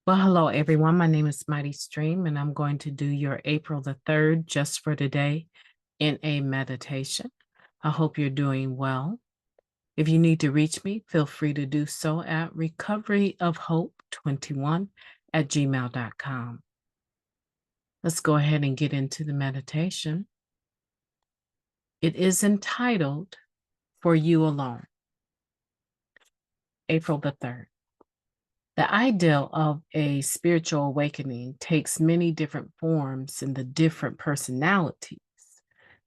Well, hello, everyone. My name is MightyStream, and I'm going to do your April the 3rd just for today in a meditation. I hope you're doing well. If you need to reach me, feel free to do so at recoveryofhope21@gmail.com. Let's go ahead and get into the meditation. It is entitled For You Alone, April the 3rd. The ideal of a spiritual awakening takes many different forms in the different personalities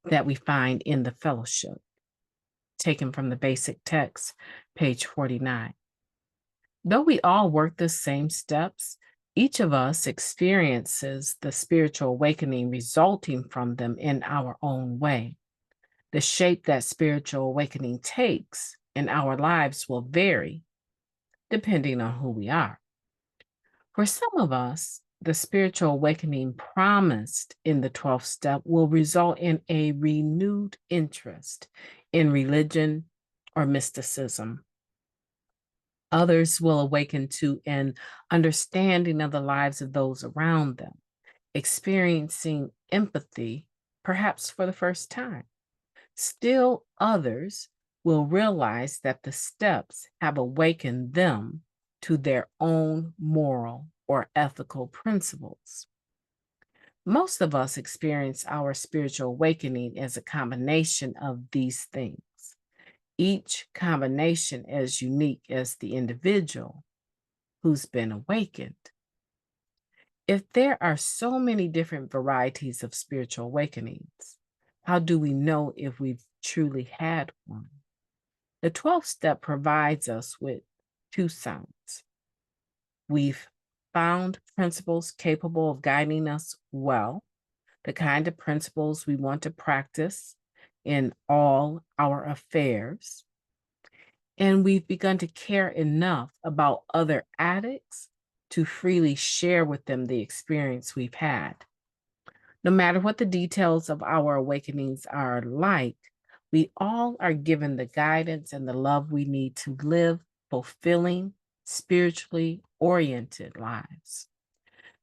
that we find in the fellowship, taken from the basic text, page 49. Though we all work the same steps, each of us experiences the spiritual awakening resulting from them in our own way. The shape that spiritual awakening takes in our lives will vary depending on who we are. For some of us, the spiritual awakening promised in the 12th step will result in a renewed interest in religion or mysticism. Others will awaken to an understanding of the lives of those around them, experiencing empathy, perhaps for the first time. Still, others will realize that the steps have awakened them to their own moral or ethical principles. Most of us experience our spiritual awakening as a combination of these things, each combination as unique as the individual who's been awakened. If there are so many different varieties of spiritual awakenings, how do we know if we've truly had one? The 12th step provides us with two sounds. We've found principles capable of guiding us well, the kind of principles we want to practice in all our affairs. And we've begun to care enough about other addicts to freely share with them the experience we've had. No matter what the details of our awakenings are like, we all are given the guidance and the love we need to live fulfilling, spiritually oriented lives.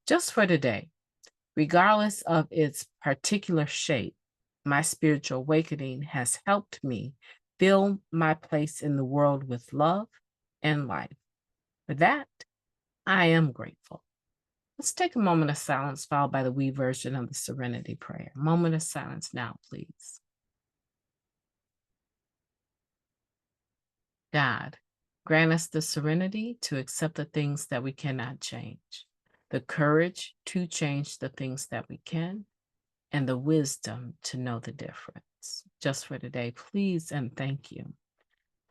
Just for today, regardless of its particular shape, my spiritual awakening has helped me fill my place in the world with love and life. For that, I am grateful. Let's take a moment of silence, followed by the we version of the Serenity Prayer. Moment of silence now, please. God, grant us the serenity to accept the things that we cannot change, the courage to change the things that we can, and the wisdom to know the difference. Just for today, please and thank you.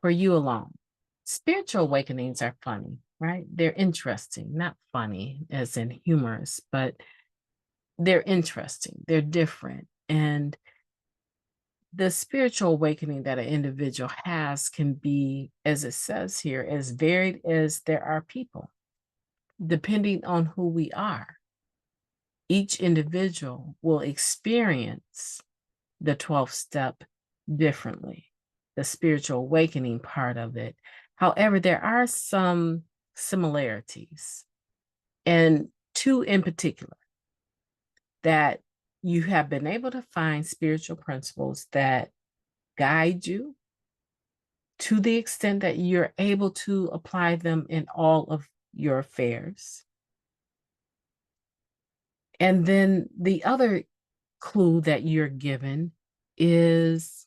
For you alone. Spiritual awakenings are funny, right? They're interesting, not funny as in humorous, but they're interesting, they're different. And the spiritual awakening that an individual has can be, as it says here, as varied as there are people, depending on who we are. Each individual will experience the 12th step differently, the spiritual awakening part of it. However, there are some similarities, and two in particular, that you have been able to find spiritual principles that guide you to the extent that you're able to apply them in all of your affairs. And then the other clue that you're given is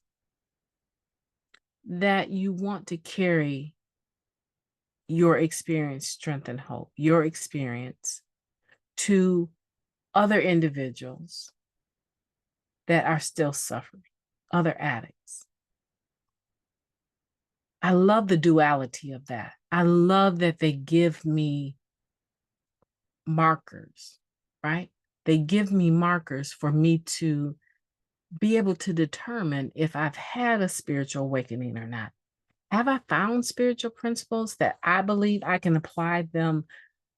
that you want to carry your experience, strength, and hope, your experience to other individuals that are still suffering, other addicts. I love the duality of that. I love that they give me markers, right? They give me markers for me to be able to determine if I've had a spiritual awakening or not. Have I found spiritual principles that I believe I can apply them,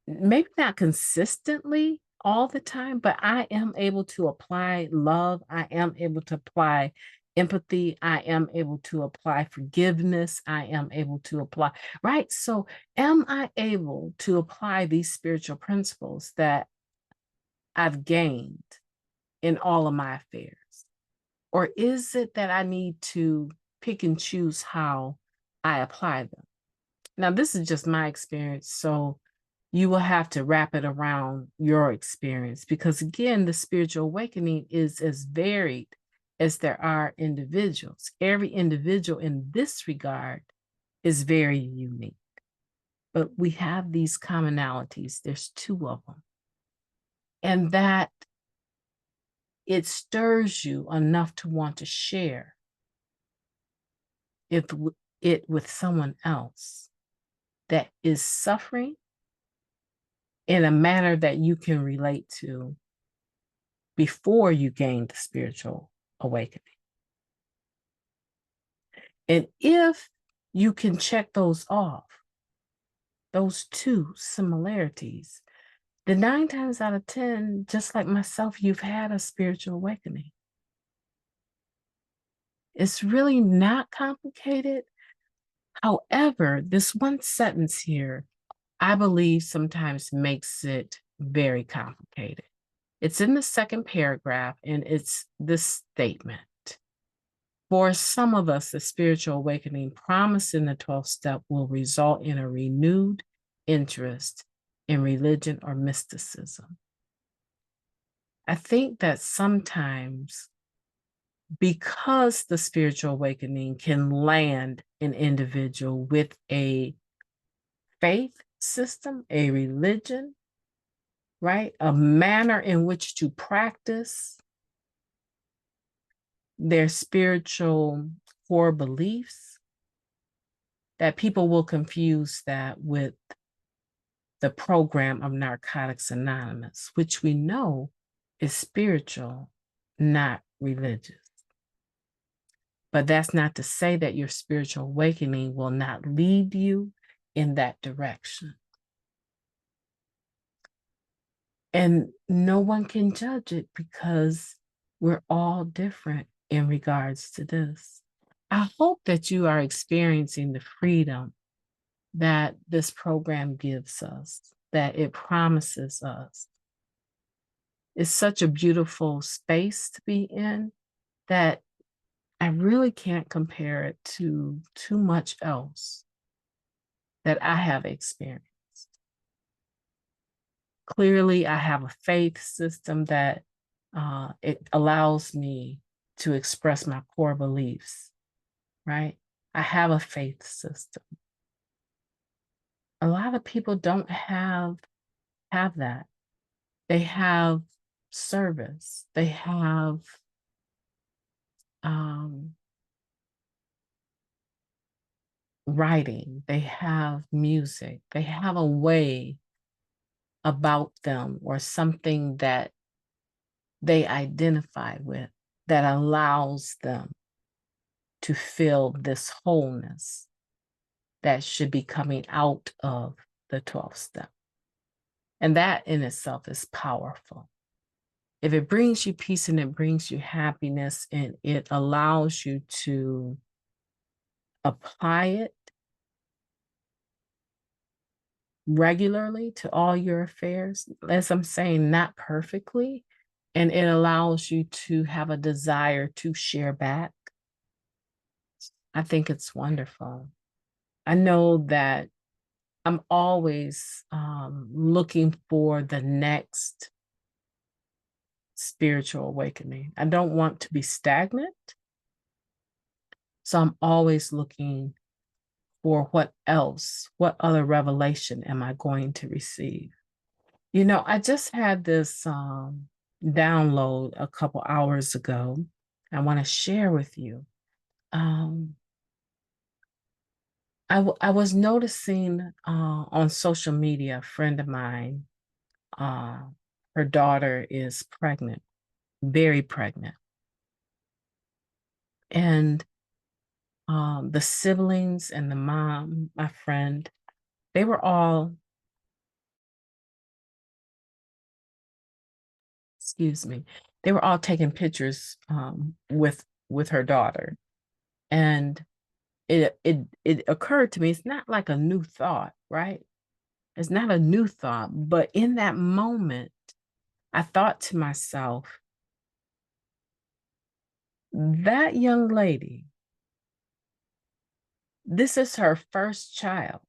maybe not consistently all the time, but I am able to apply love. I am able to apply empathy. I am able to apply forgiveness. I am able to apply, right? So, am I able to apply these spiritual principles that I've gained in all of my affairs? Or is it that I need to pick and choose how I apply them? Now, this is just my experience. So, you will have to wrap it around your experience because, again, the spiritual awakening is as varied as there are individuals. Every individual in this regard is very unique, but we have these commonalities. There's two of them, and that it stirs you enough to want to share it, it with someone else that is suffering in a manner that you can relate to before you gain the spiritual awakening. And if you can check those off, those two similarities, then 9 times out of 10, just like myself, you've had a spiritual awakening. It's really not complicated. However, this one sentence here, I believe sometimes makes it very complicated. It's in the second paragraph, and it's this statement. For some of us, the spiritual awakening promised in the 12th step will result in a renewed interest in religion or mysticism. I think that sometimes, because the spiritual awakening can land an individual with a faith system, a religion, right? A manner in which to practice their spiritual core beliefs, that people will confuse that with the program of Narcotics Anonymous, which we know is spiritual, not religious. But that's not to say that your spiritual awakening will not lead you in that direction. And no one can judge it because we're all different in regards to this. I hope that you are experiencing the freedom that this program gives us, that it promises us. It's such a beautiful space to be in that I really can't compare it to too much else that I have experienced. Clearly, I have a faith system that it allows me to express my core beliefs, right? I have a faith system. A lot of people don't have that. They have service. They have writing. They have music. They have a way about them or something that they identify with that allows them to feel this wholeness that should be coming out of the 12th step. And that in itself is powerful. If it brings you peace and it brings you happiness and it allows you to apply it regularly to all your affairs, as I'm saying, not perfectly, and it allows you to have a desire to share back, I think it's wonderful. I know that I'm always looking for the next spiritual awakening. I don't want to be stagnant. So I'm always looking for what else, what other revelation am I going to receive? You know, I just had this download a couple hours ago. I want to share with you. I was noticing on social media, a friend of mine, her daughter is pregnant, very pregnant. And the siblings and the mom, my friend, they were all, excuse me, they were all taking pictures with with her daughter. And it occurred to me, it's not like a new thought, right? It's not a new thought, but in that moment, I thought to myself, that young lady, this is her first child.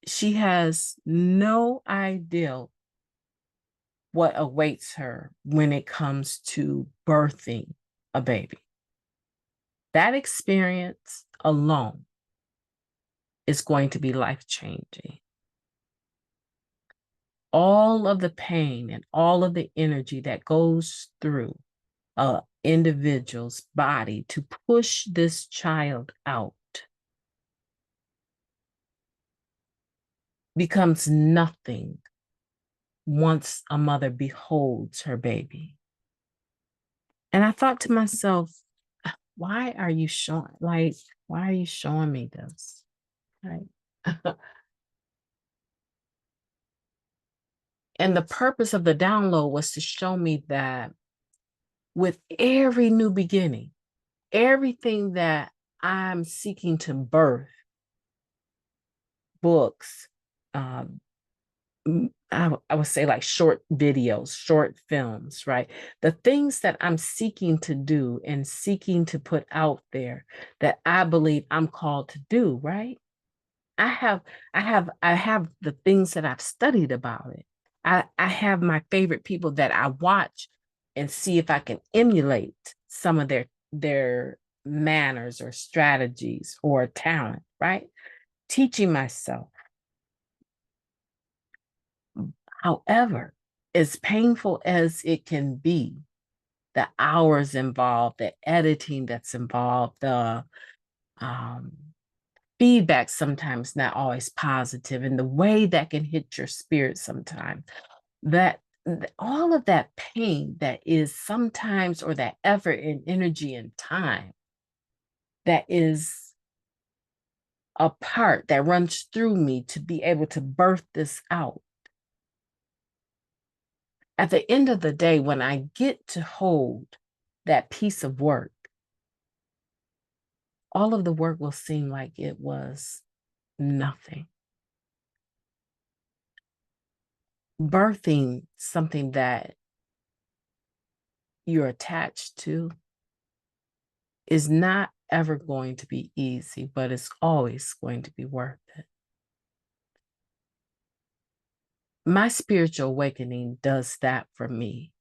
She has no idea what awaits her when it comes to birthing a baby. That experience alone is going to be life-changing. All of the pain and all of the energy that goes through an individual's body to push this child out becomes nothing once a mother beholds her baby. And I thought to myself, why are you showing me this? Right. And the purpose of the download was to show me that with every new beginning, everything that I'm seeking to birth, books, I would say like short videos, short films, right? The things that I'm seeking to do and seeking to put out there that I believe I'm called to do, right? I have the things that I've studied about it. I have my favorite people that I watch and see if I can emulate some of their manners or strategies or talent, right? Teaching myself. However, as painful as it can be, the hours involved, the editing that's involved, the um, feedback sometimes not always positive, and the way that can hit your spirit sometimes, that all of that pain that is sometimes, or that effort and energy and time that is a part that runs through me to be able to birth this out. At the end of the day, when I get to hold that piece of work, all of the work will seem like it was nothing. Birthing something that you're attached to is not ever going to be easy, but it's always going to be worth it. My spiritual awakening does that for me.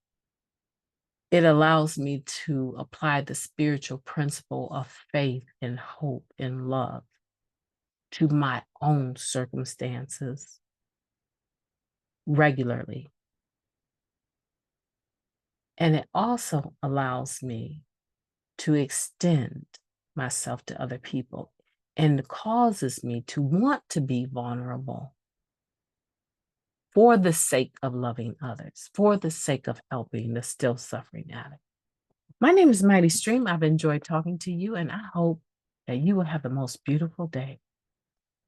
It allows me to apply the spiritual principle of faith and hope and love to my own circumstances regularly. And it also allows me to extend myself to other people and causes me to want to be vulnerable for the sake of loving others, for the sake of helping the still suffering addict. My name is Mighty Stream. I've enjoyed talking to you, and I hope that you will have the most beautiful day.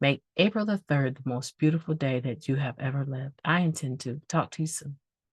Make April the 3rd the most beautiful day that you have ever lived. I intend to. Talk to you soon.